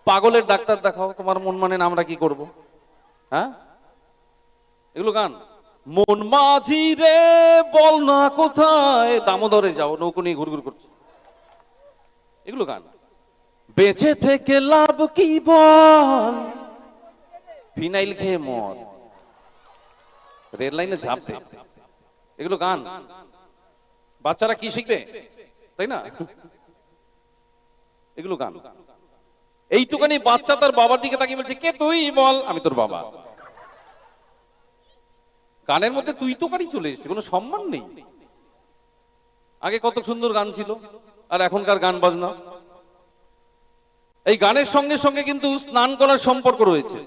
পাগলের ডাক্তার দেখাও, তোমার মন মানে না, আমরা কি করব? হ্যাঁ, এগুলো গান। মন মাঝি রে বল না কোথায়, দামোদরে যাও, নৌকো নিয়ে ঘুরঘুর করছে, এগুলো গান। বেঁচে থেকে লাভ কি বল, ফিনাইল খেয়ে মর, রেল লাইনে ঝাঁপ দে, এগুলো গান। বাচ্চারা কি শিখবে, তাই না? এগুলো গান। এইটুখানি বাচ্চা তার বাবার দিকে তাকিয়ে বলছে, কে তুই? বল, আমি তোর বাবা। গানের মধ্যে তুই তো কারি চলে এসছে, কোনো সম্মান নেই। আগে কত সুন্দর গান ছিল, আর এখনকার গান বাজনা। এই গানের সঙ্গে সঙ্গে কিন্তু স্নান করার সম্পর্ক রয়েছে।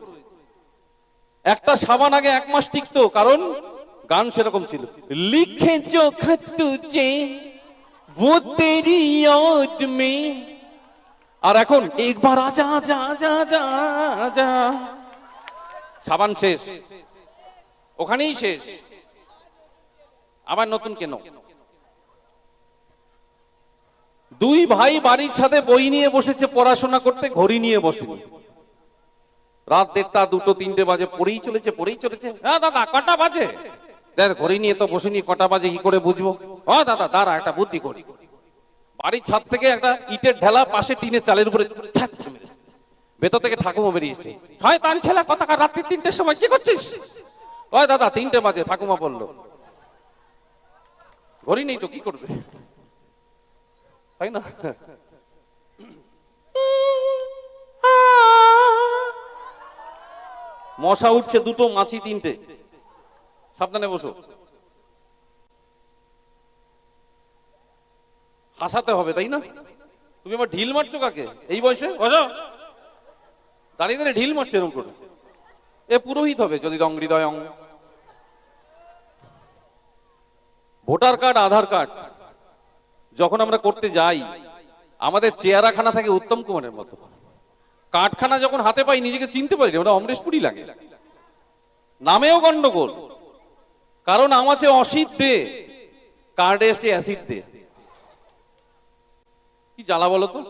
একটা সাবান আগে 1 মাস টিকতো, কারণ গান সেরকম ছিল। লিখে जो खत तुझे वो तेरी याद में, আর এখন একবার আজা আজা আজা আজা আজা, সাবান শেষ, ওখানেই শেষ, আবার নতুন কেন। দুই ভাই বাড়ির ছাদে বই নিয়ে বসেছে পড়াশোনা করতে, ঘড়ি নিয়ে বসেনি। রাত 1টা 2টো 3টে বাজে, পড়েই চলেছে পড়েই চলেছে। হ্যাঁ দাদা কটা বাজে? দেখ ঘড়ি নিয়ে তো বসেনি, কটা বাজে কি করে বুঝবো? হ্যাঁ দাদা দাঁড়া, একটা বুদ্ধি করি। বাড়ির ছাদ থেকে একটা ইটের ঢেলা, পাশে টিনের চালের উপরে ভেতর থেকে ঠাকুমা বেরিয়েছে। শয়তান ছেলে, কতকার রাত্রি 3টের সময় কি করছিস? ওই দাদা 3টে বাজে, ঠাকুমা বললো। ঘড়ি নেই তো কি করবে, তাই না? মশা উঠছে 2টো, মাছি 3টে, সাবধানে বসো। হাসাতে হবে, তাই না? তুমি আবার ঢিল মারছো কাকে এই বয়সে? বসো, দাঁড়িয়ে দাঁড়িয়ে ঢিল মারছে এরকম করে। এ পুরোহিত হবে যদি রং হৃদয়। ভোটার কার্ড, আধার কার্ড যখন আমরা করতে যাই, আমাদের চেহারাখানা থাকে উত্তম কুমারের মতো। কার্ডখানা যখন হাতে পাই, নিজেকে চিনতে পারি না, ওটা অমরেশ পুরি লাগে। নামেও গন্ডগোল, কারণ আমাছে অসিত দে, কার্ডে এসে অ্যাসিড দে। কি জ্বালা বলো তো?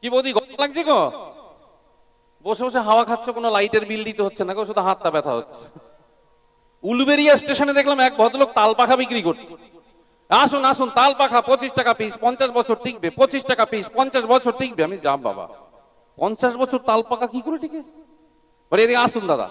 কি বৌদি গরম লাগছে গো? বসে বসে হাওয়া খাচ্ছ, কোনো লাইটের বিল দিতে হচ্ছে না গো, শুধু হাতটা ব্যথা হচ্ছে। উলুবেরিয়া স্টেশনে দেখলাম এক ভদ্রলোক তাল পাখা বিক্রি করছে। আসুন আসুন, তাল পাখা 25 টাকা পিস, 50 বছর টিকবে। 25 টাকা পিস, 50 বছর টিকবে। আমি যাব বাবা, 50 বছর তাল পাখা কি করে টিকে? বলে এদিকে আসুন দাদা,